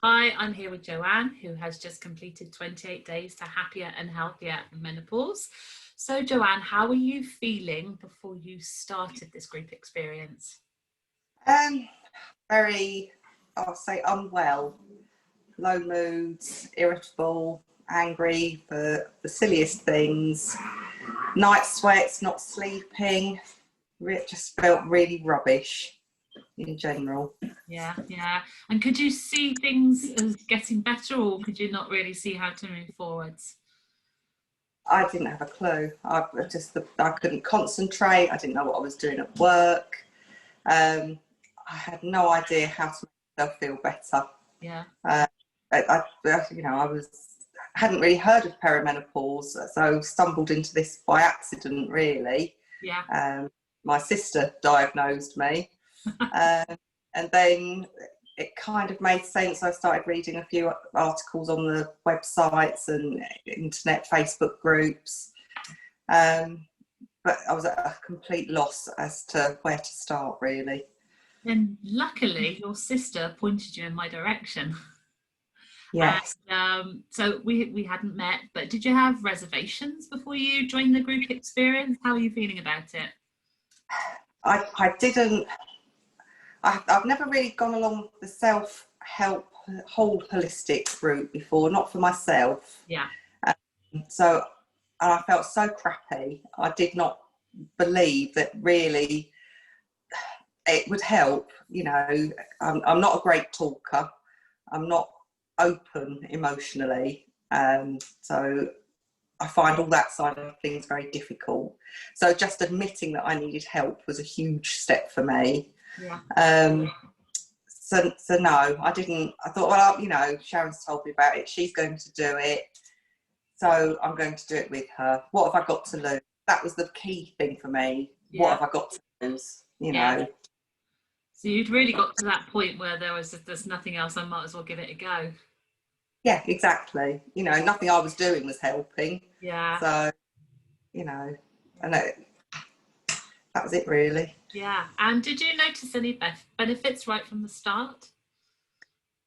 Hi, I'm here with Joanne, who has just completed 28 days to Happier and Healthier Menopause. So Joanne, how are you feeling before you started this group experience? Very, I'll say unwell, low moods, irritable, angry for the silliest things, night sweats, not sleeping. It just felt really rubbish in general. Yeah. And could you see things as getting better, or could you not really see how to move forwards? I didn't have a clue. I couldn't concentrate. I didn't know what I was doing at work. I had no idea how to make myself feel better. Yeah. I hadn't really heard of perimenopause, so stumbled into this by accident, really. Yeah. My sister diagnosed me, and then it kind of made sense. I started reading a few articles on the websites and internet Facebook groups, but I was at a complete loss as to where to start, really. And luckily, your sister pointed you in my direction. Yes. And, so we hadn't met, but did you have reservations before you joined the group experience? How are you feeling about it? I didn't. I've never really gone along the self-help whole holistic route before, not for myself. Yeah. So I felt so crappy. I did not believe that really it would help. You know, I'm not a great talker. I'm not open emotionally. So I find all that side of things very difficult. So just admitting that I needed help was a huge step for me. Yeah. So no, I didn't. I thought, well, you know, Sharon's told me about it. She's going to do it. So I'm going to do it with her. What have I got to lose? That was the key thing for me. Yeah. What have I got to lose? You know. So you'd really got to that point where there's nothing else. I might as well give it a go. Yeah, exactly. You know, nothing I was doing was helping. Yeah. So, you know, and that was it really. Yeah. And did you notice any benefits right from the start?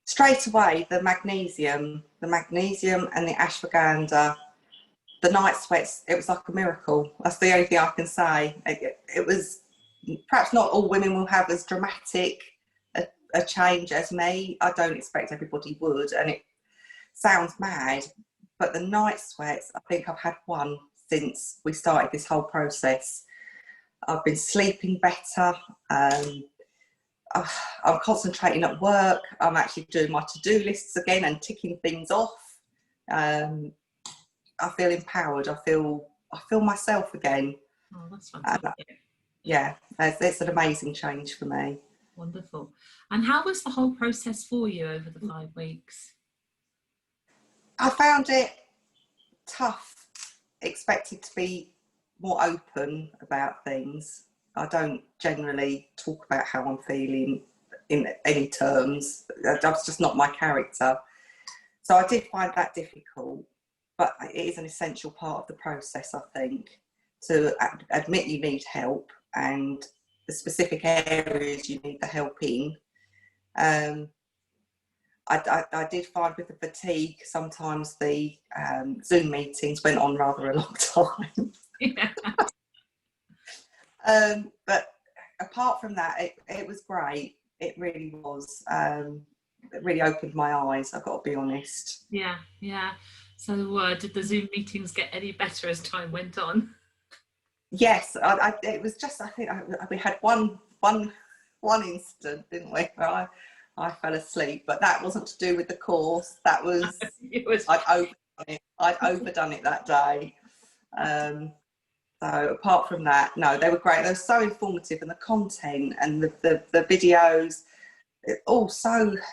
Straight away, the magnesium and the ashwagandha, the night sweats, it was like a miracle. That's the only thing I can say. It was, perhaps not all women will have as dramatic a change as me. I don't expect everybody would, and it sounds mad, but the night sweats, I think I've had one since we started this whole process. I've been sleeping better. I'm concentrating at work. I'm actually doing my to-do lists again and ticking things off. I feel empowered. I feel myself again. Oh, that's fantastic. Yeah, it's an amazing change for me. Wonderful. And how was the whole process for you over the 5 weeks? I found it tough, expected to be more open about things. I don't generally talk about how I'm feeling in any terms. That's just not my character. So I did find that difficult, but it is an essential part of the process, I think, to admit you need help and the specific areas you need the help in. I did find with the fatigue, sometimes the Zoom meetings went on rather a long time. Yeah. But apart from that, it was great. It really was. It really opened my eyes, I've got to be honest. Yeah. So did the Zoom meetings get any better as time went on? Yes, it was just, I think we had one incident, didn't we, where I fell asleep, but that wasn't to do with the course. That was, I'd overdone it that day. So apart from that, no, they were great. They were so informative, and the content and the videos,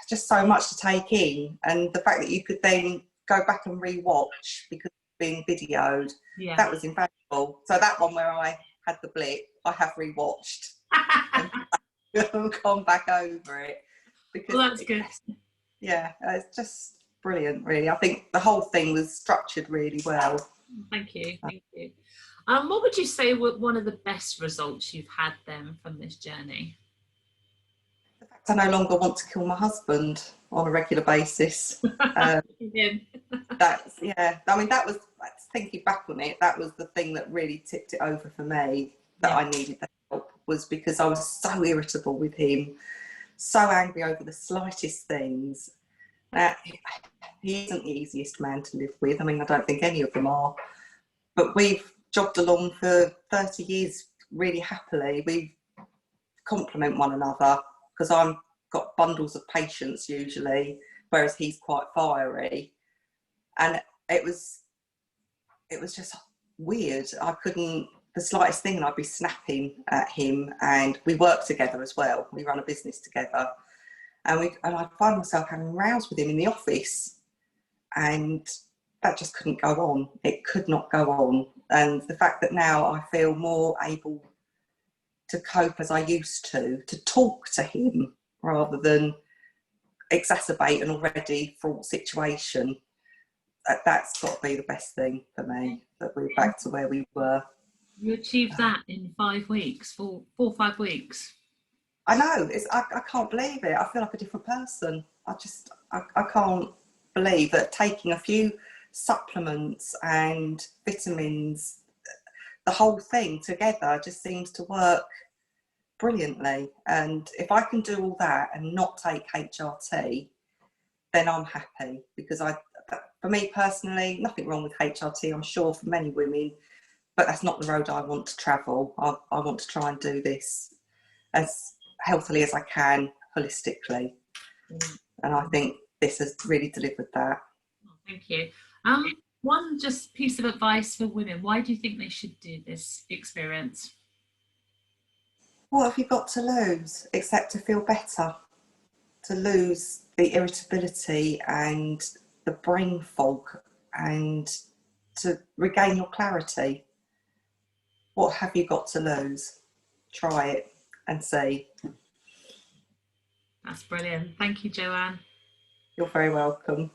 just so much to take in. And the fact that you could then go back and re-watch because it's being videoed, that was invaluable. So that one where I had the blip, I have re-watched and gone back over it. Because, well, that's good. Yeah, it's just brilliant, really. I think the whole thing was structured really well. Thank you. What would you say were one of the best results you've had then from this journey? I no longer want to kill my husband on a regular basis. That's, yeah, I mean, that was, thinking back on it, that was the thing that really tipped it over for me, that I needed the help, was because I was so irritable with him, so angry over the slightest things. He isn't the easiest man to live with. I mean, I don't think any of them are, but we've jogged along for 30 years really happily. We complement one another, because I've got bundles of patience usually, whereas he's quite fiery. And it was just weird. I couldn't, the slightest thing and I'd be snapping at him. And we work together as well. We run a business together. And I'd find myself having rows with him in the office. And that just couldn't go on. It could not go on. And the fact that now I feel more able to cope as I used to talk to him rather than exacerbate an already fraught situation, that's got to be the best thing for me, that we're back to where we were. You achieved that in 5 weeks, 4 or 5 weeks. I know, I can't believe it. I feel like a different person. I can't believe that taking a few supplements and vitamins, the whole thing together just seems to work brilliantly. And if I can do all that and not take HRT, then I'm happy, because for me personally, nothing wrong with HRT, I'm sure, for many women, but that's not the road I want to travel. I want to try and do this as healthily as I can, holistically. And I think this has really delivered that. Oh, thank you. One just piece of advice for women. Why do you think they should do this experience? What have you got to lose except to feel better? To lose the irritability and the brain fog, and to regain your clarity. What have you got to lose? Try it and see. That's brilliant. Thank you, Joanne. You're very welcome.